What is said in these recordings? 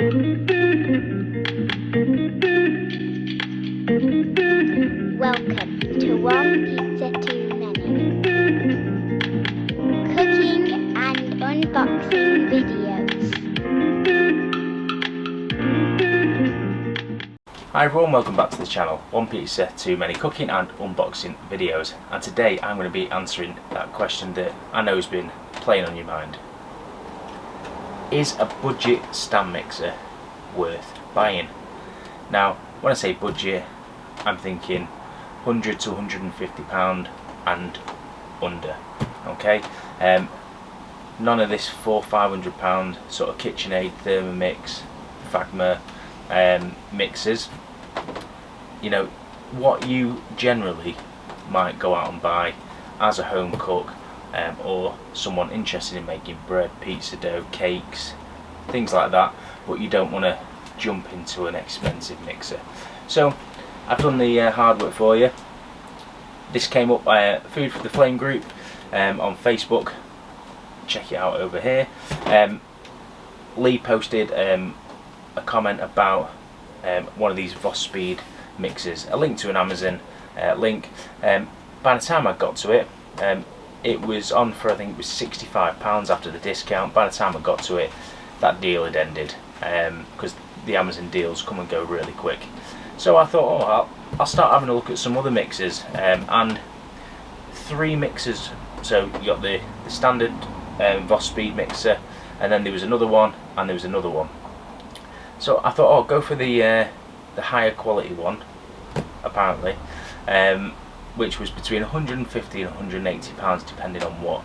Welcome to One Pizza Too Many cooking and unboxing videos. Hi everyone, welcome back to the channel. One Pizza Too Many cooking and unboxing videos, and today I'm going to be answering that question that I know has been playing on your mind. Is a budget stand mixer worth buying? Now, when I say budget, I'm thinking £100 to £150 and under. Okay, none of this £400-500 sort of KitchenAid, Thermomix, Fagma mixers. You know, what you generally might go out and buy as a home cook, or someone interested in making bread, pizza dough, cakes, things like that, but you don't want to jump into an expensive mixer. So I've done the hard work for you. This came up by Food for the Flame group on Facebook. Check it out over here. Lee posted a comment about one of these Voss Speed mixers, a link to an Amazon link. By the time I got to it, it was on for, I think it was £65 after the discount. By the time I got to it, that deal had ended, because the Amazon deals come and go really quick. So I thought, oh, I'll start having a look at some other mixers, and 3 mixers. So you got the standard Voss Speed mixer, and then there was another one, and there was another one. So I thought, oh, go for the higher quality one, apparently, which was between £150 and £180 depending on what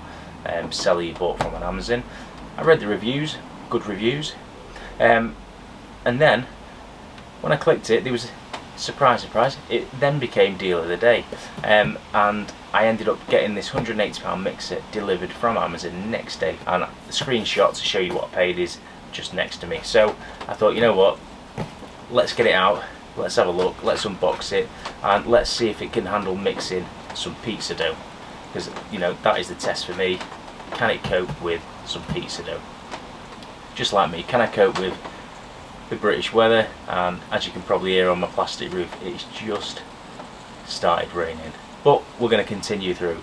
seller you bought from on Amazon. I read the reviews, good reviews, and then when I clicked it, there was, surprise, it then became deal of the day, and I ended up getting this £180 mixer delivered from Amazon next day, and the screenshot to show you what I paid is just next to me. So I thought, you know what, let's get it out, let's have a look, let's unbox it, and let's see if it can handle mixing some pizza dough, because, you know, that is the test for me. Can it cope with some pizza dough? Just like me, can I cope with the British weather? And as you can probably hear on my plastic roof, it's just started raining, but we're going to continue through.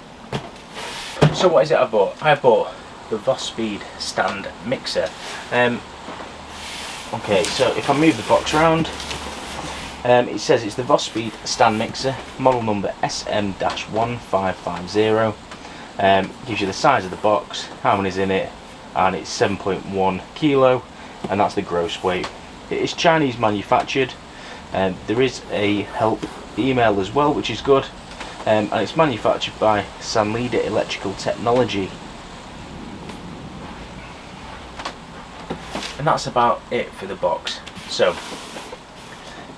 So what is it I bought? I bought the Voss Speed stand mixer. Okay, so if I move the box around, it says it's the Voss Speed stand mixer, model number SM-1550. Gives you the size of the box, how many's in it, and it's 7.1 kilo, and that's the gross weight. It is Chinese manufactured. There is a help email as well, which is good, and it's manufactured by Sanlida Electrical Technology. And that's about it for the box. So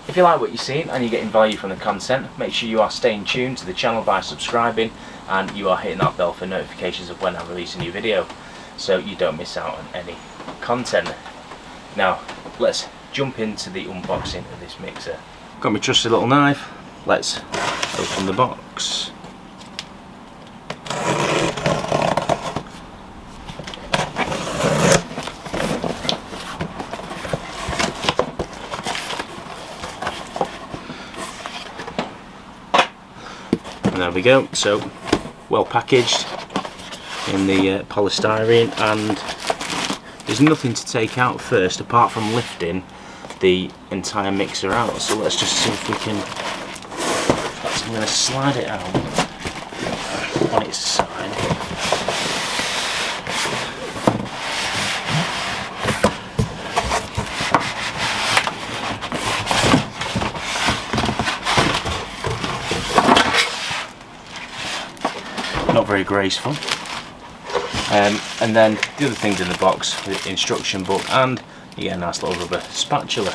if you like what you're seeing and you're getting value from the content, make sure you are staying tuned to the channel by subscribing, and you are hitting that bell for notifications of when I release a new video, so you don't miss out on any content. Now let's jump into the unboxing of this mixer. Got my trusty little knife. Let's open the box. And there we go. So well packaged in the polystyrene, and there's nothing to take out first apart from lifting the entire mixer out. So let's just see if we can. I'm going to slide it out on its side. Not very graceful. And then the other things in the box, the instruction book, and you get a nice little rubber spatula.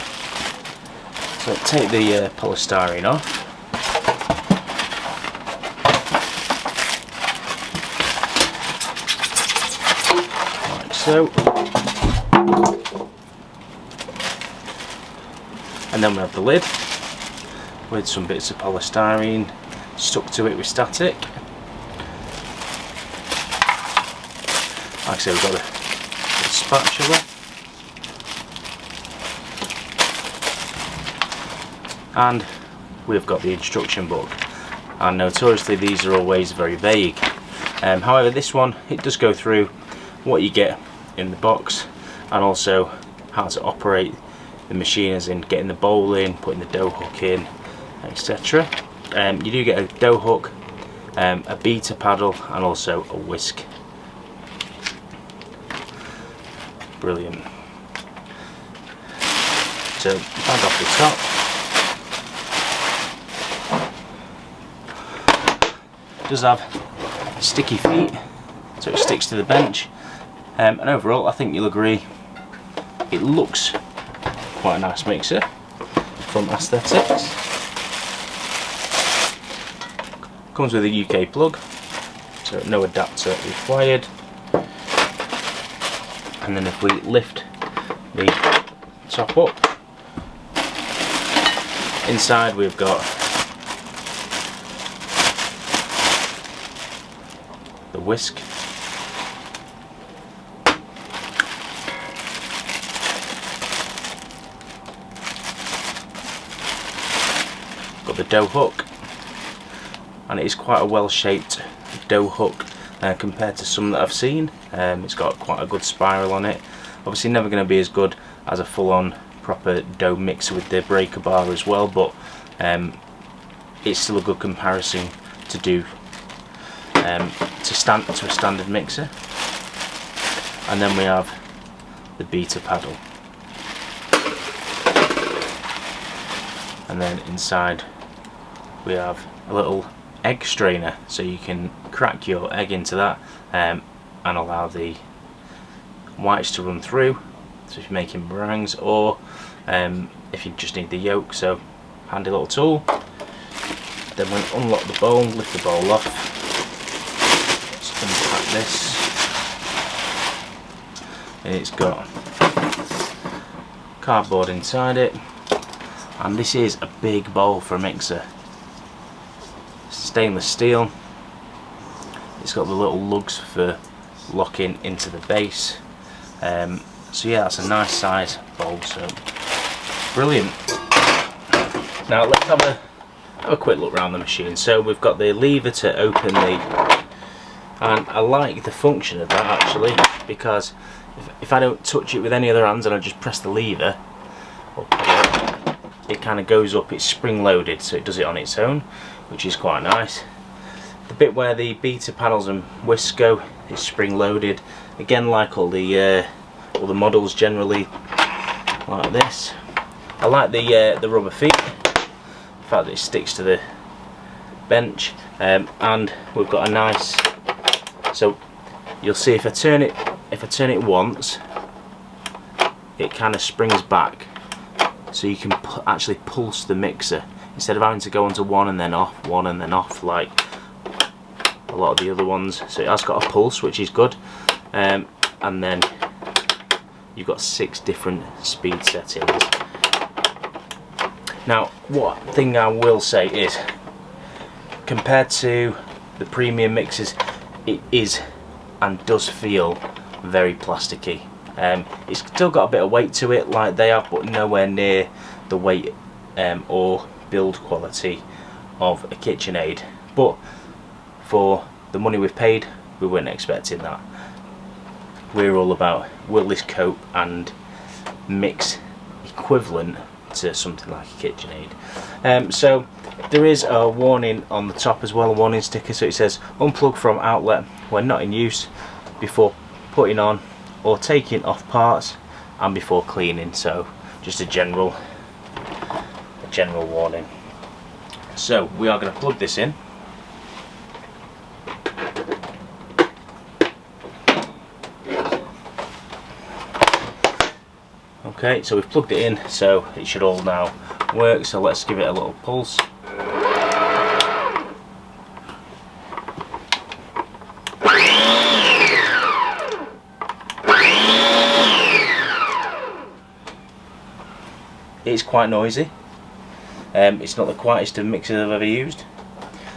So take the polystyrene off. Like so. And then we have the lid with some bits of polystyrene stuck to it with static. Like I said, we've got the spatula. and we've got the instruction book, and notoriously these are always very vague. However, this one, it does go through what you get in the box and also how to operate the machine, as in getting the bowl in, putting the dough hook in, etc. You do get a dough hook, a beater paddle, and also a whisk. Brilliant. So bag off the top. It does have sticky feet, so it sticks to the bench, and overall I think you'll agree it looks quite a nice mixer from aesthetics. Comes with a UK plug, so no adapter required. And then if we lift the top up, inside we've got the whisk, got the dough hook, and it is quite a well shaped dough hook compared to some that I've seen. It's got quite a good spiral on it. Obviously never going to be as good as a full-on proper dough mixer with the breaker bar as well, but it's still a good comparison to do to a standard mixer. And then we have the beater paddle, and then inside we have a little egg strainer, so you can crack your egg into that and allow the whites to run through, so if you're making meringues, or if you just need the yolk. So handy little tool. Then we unlock the bowl, lift the bowl off, let's unpack this, and it's got cardboard inside it, and this is a big bowl for a mixer. Stainless steel. It's got the little lugs for locking into the base. So yeah, that's a nice size bowl, so brilliant. Now let's have a quick look around the machine. So we've got the lever to open the, and I like the function of that actually, because if I don't touch it with any other hands and I just press the lever, it kind of goes up. It's spring loaded, so it does it on its own, which is quite nice. The bit where the beater paddles and whisks go is spring loaded, again like all the models generally like this. I like the rubber feet, the fact that it sticks to the bench, and we've got a nice, so you'll see if I turn it once, it kind of springs back, so you can actually pulse the mixer instead of having to go onto one and then off like a lot of the other ones. So it has got a pulse, which is good, and then you've got 6 different speed settings. Now, one thing I will say is, compared to the premium mixers, it is and does feel very plasticky. It's still got a bit of weight to it like they have, but nowhere near the weight or build quality of a KitchenAid. But for the money we've paid, we weren't expecting that. We're all about, will this cope and mix equivalent to something like a KitchenAid. So there is a warning on the top as well, a warning sticker, so it says unplug from outlet when not in use, before putting on or taking off parts, and before cleaning. So just a general warning. So we are going to plug this in. Okay, so we've plugged it in, so it should all now work. So let's give it a little pulse. It's quite noisy. It's not the quietest of mixers I've ever used.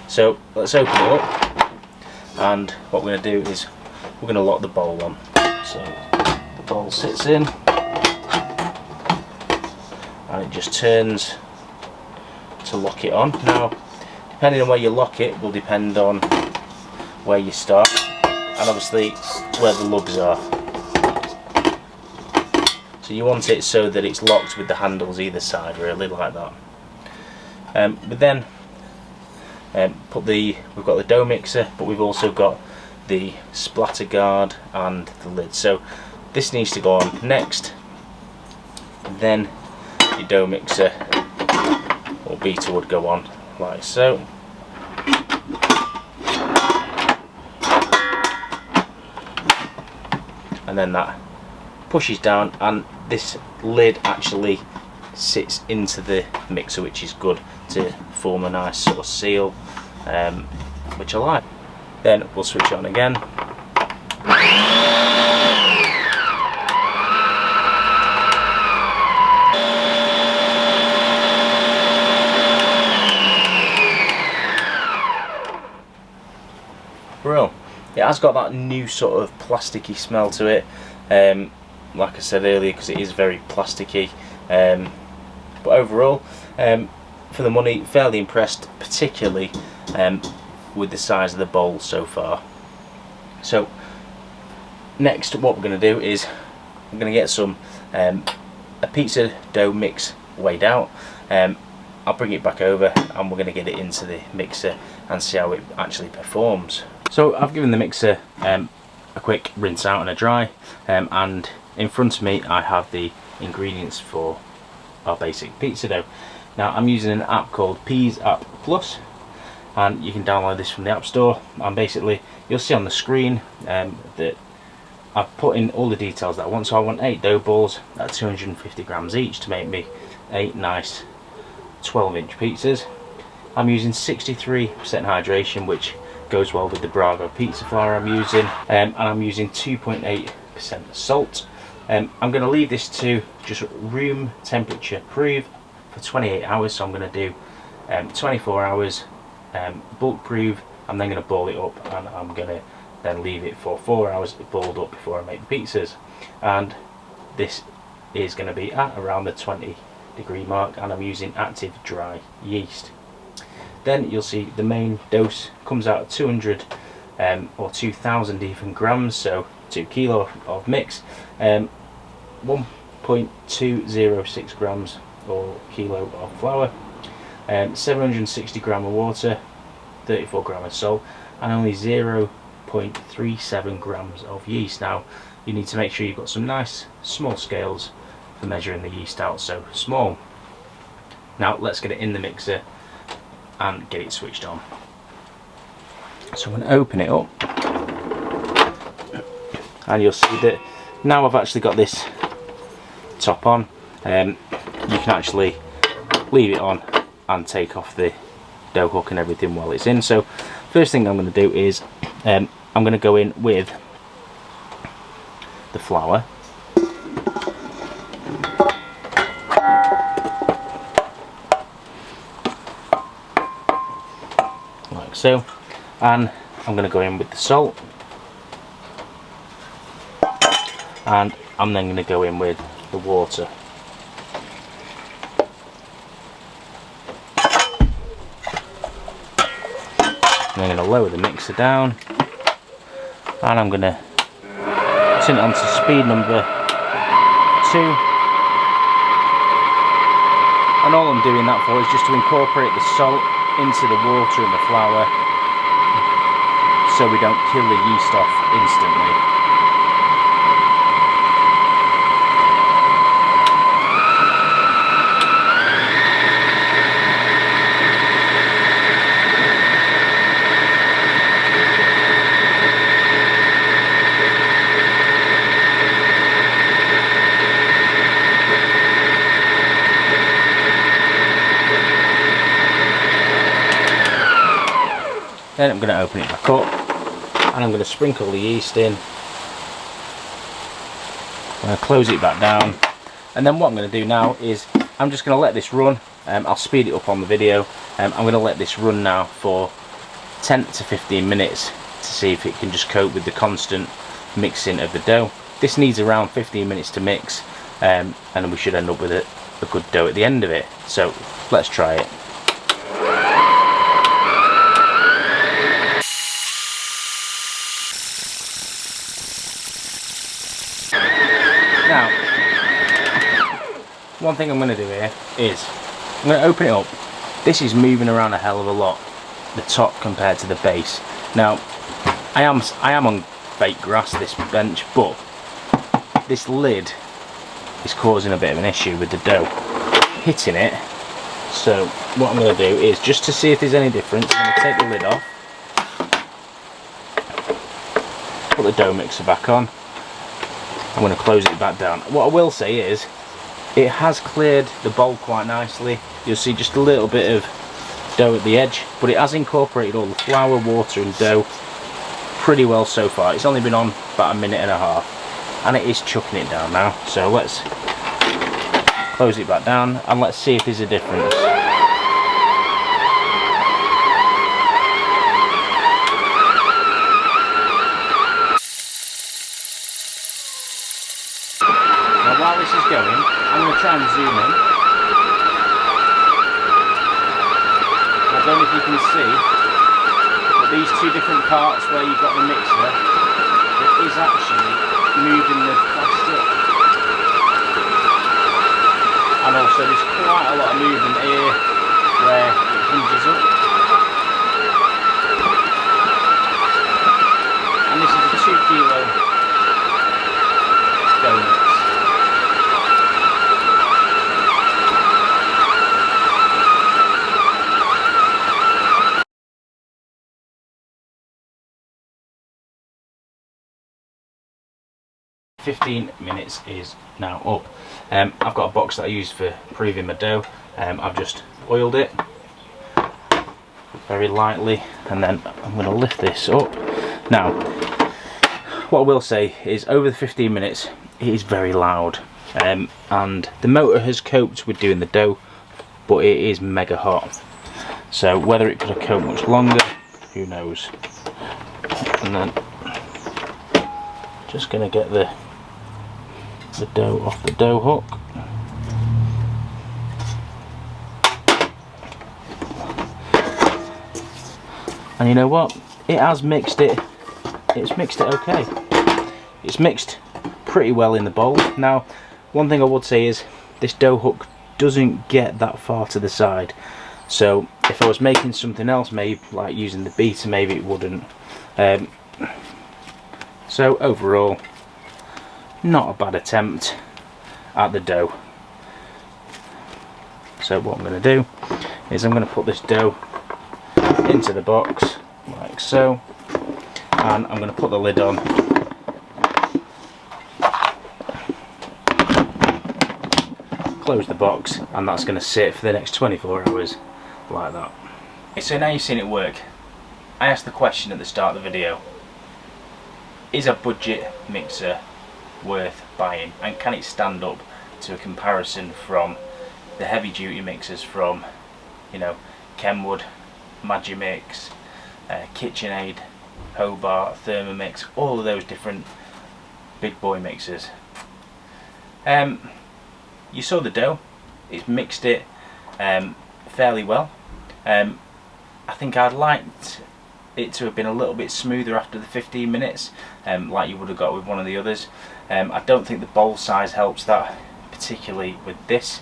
So let's open it up, and what we're going to do is we're going to lock the bowl on. So the bowl sits in, and it just turns to lock it on. Now, depending on where you lock it will depend on where you start, and obviously where the lugs are. So you want it so that it's locked with the handles either side, really, like that. But then we've got the dough mixer, but we've also got the splatter guard and the lid. So this needs to go on next, then your dough mixer or beater would go on like so. And then that pushes down, and this lid actually sits into the mixer, which is good to form a nice sort of seal, which I like. Then we'll switch it on again. Brilliant. It has got that new sort of plasticky smell to it, like I said earlier, because it is very plasticky, but overall, for the money, fairly impressed, particularly with the size of the bowl so far. So next, what we're going to do is I'm going to get some a pizza dough mix weighed out. I'll bring it back over and we're going to get it into the mixer and see how it actually performs. So I've given the mixer a quick rinse out and a dry, and in front of me I have the ingredients for our basic pizza dough. Now I'm using an app called Peas App Plus, and you can download this from the App Store, and basically you'll see on the screen that I've put in all the details that I want. So I want 8 dough balls at 250 grams each to make me 8 nice 12-inch pizzas. I'm using 63% hydration, which goes well with the Bravo pizza flour I'm using, and I'm using 2.8% salt. I'm going to leave this to just room temperature proof for 28 hours, so I'm going to do 24 hours bulk proof. I'm then going to ball it up, and I'm going to then leave it for 4 hours balled up before I make the pizzas. And this is going to be at around the 20-degree mark, and I'm using active dry yeast. Then you'll see the main dose comes out at 200 or 2,000 even grams, so 2 kilo of mix, 1.206 grams or kilo of flour, 760 gram of water, 34 gram of salt, and only 0.37 grams of yeast. Now you need to make sure you've got some nice small scales for measuring the yeast out, so small. Now let's get it in the mixer and get it switched on. So I'm going to open it up, and you'll see that now I've actually got this top on. You can actually leave it on and take off the dough hook and everything while it's in. So first thing I'm going to do is I'm going to go in with the flour. Like so, and I'm going to go in with the salt, and I'm then going to go in with the water. And I'm going to lower the mixer down, and I'm going to turn it on to speed number 2. And all I'm doing that for is just to incorporate the salt into the water and the flour, so we don't kill the yeast off instantly. Then I'm going to open it back up, and I'm going to sprinkle the yeast in. I'm going to close it back down, and then what I'm going to do now is I'm just going to let this run. I'll speed it up on the video. I'm going to let this run now for 10 to 15 minutes to see if it can just cope with the constant mixing of the dough. This needs around 15 minutes to mix, and we should end up with a good dough at the end of it. So let's try it. one thing I'm going to do here is I'm going to open it up. This is moving around a hell of a lot, the top compared to the base. Now I am on fake grass, this bench, but this lid is causing a bit of an issue with the dough hitting it. So what I'm going to do is, just to see if there's any difference, I'm going to take the lid off, put the dough mixer back on. I'm going to close it back down. What I will say is, it has cleared the bowl quite nicely. You'll see just a little bit of dough at the edge, but it has incorporated all the flour, water and dough pretty well so far. It's only been on about a minute and a half, and it is chucking it down now. So let's close it back down and let's see if there's a difference. Now while this is going, I'm going to try and zoom in. I don't know if you can see, but these two different parts where you've got the mixer, it is actually moving the plastic. And also there's quite a lot of movement here where it hinges up. And this is a 2 kilo dough mix. "15 minutes is now up." I've got a box that I use for proving my dough. I've just oiled it very lightly, and then I'm going to lift this up. Now what I will say is, over the 15 minutes it is very loud, and the motor has coped with doing the dough, but it is mega hot. So whether it could have coped much longer, who knows. And then just going to get the dough off the dough hook. And you know what? It has mixed it. It's mixed it okay. It's mixed pretty well in the bowl. Now, one thing I would say is, this dough hook doesn't get that far to the side. So if I was making something else, maybe like using the beater, maybe it wouldn't. So overall, not a bad attempt at the dough. So what I'm going to do is, I'm going to put this dough into the box like so, and I'm going to put the lid on, close the box, and that's going to sit for the next 24 hours like that. So now you've seen it work, I asked the question at the start of the video: is a budget mixer worth buying, and can it stand up to a comparison from the heavy duty mixers from, you know, Kenwood, Magimix, KitchenAid, Hobart, Thermomix, all of those different big boy mixers. You saw the dough, it's mixed it fairly well. I think I'd liked it to have been a little bit smoother after the 15 minutes, like you would have got with one of the others. I don't think the bowl size helps that, particularly with this.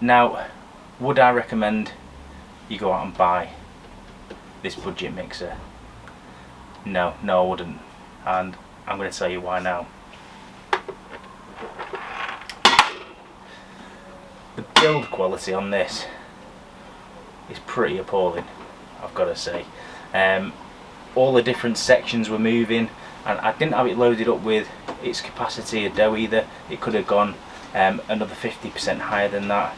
Now, would I recommend you go out and buy this budget mixer? No, I wouldn't, and I'm going to tell you why now. The build quality on this is pretty appalling, I've got to say. All the different sections were moving, and I didn't have it loaded up with its capacity of dough either. It could have gone another 50% higher than that.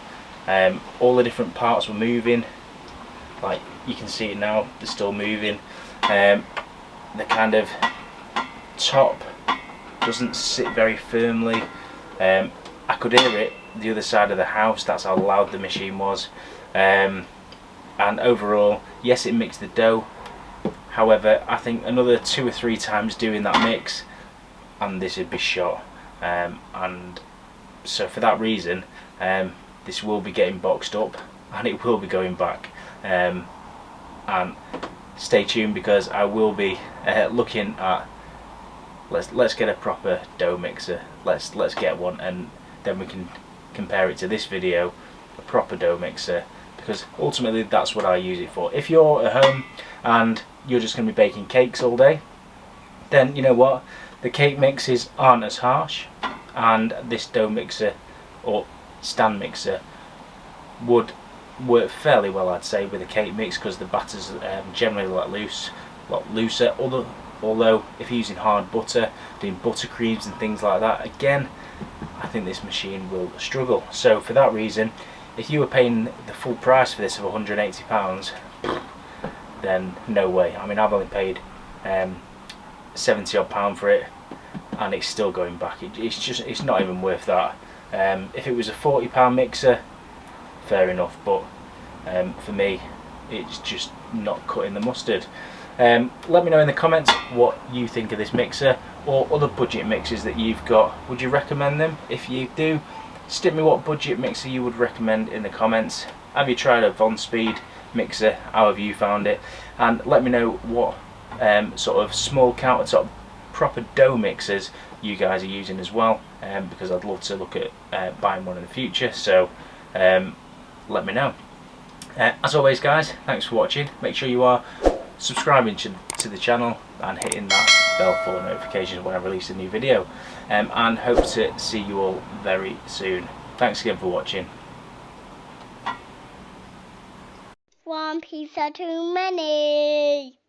All the different parts were moving, like you can see it now, they're still moving. The kind of top doesn't sit very firmly. I could hear it the other side of the house, that's how loud the machine was. And overall, yes, it mixed the dough. However, I think another 2 or 3 times doing that mix and this would be shot. And so for that reason, this will be getting boxed up and it will be going back. And stay tuned, because I will be looking at, let's get a proper dough mixer. Let's get one and then we can compare it to this video, a proper dough mixer, because ultimately that's what I use it for. If you're at home and you're just going to be baking cakes all day, then you know what, the cake mixes aren't as harsh, and this dough mixer or stand mixer would work fairly well, I'd say, with a cake mix, because the batter's generally a lot looser. Although if you're using hard butter, doing buttercreams and things like that, again, I think this machine will struggle. So for that reason, if you were paying the full price for this of £180, then no way. I mean, I've only paid 70 odd pound for it, and it's still going back. It's not even worth that. If it was a £40 mixer, fair enough, but for me, it's just not cutting the mustard. Let me know in the comments what you think of this mixer, or other budget mixers that you've got. Would you recommend them? If you do, stick me what budget mixer you would recommend in the comments. Have you tried a Von Speed mixer? How have you found it? And let me know what sort of small countertop proper dough mixers you guys are using as well, because I'd love to look at buying one in the future. So let me know. As always guys, thanks for watching. Make sure you are subscribing to the channel and hitting that bell for notifications when I release a new video, and hope to see you all very soon. Thanks again for watching. One pizza too many.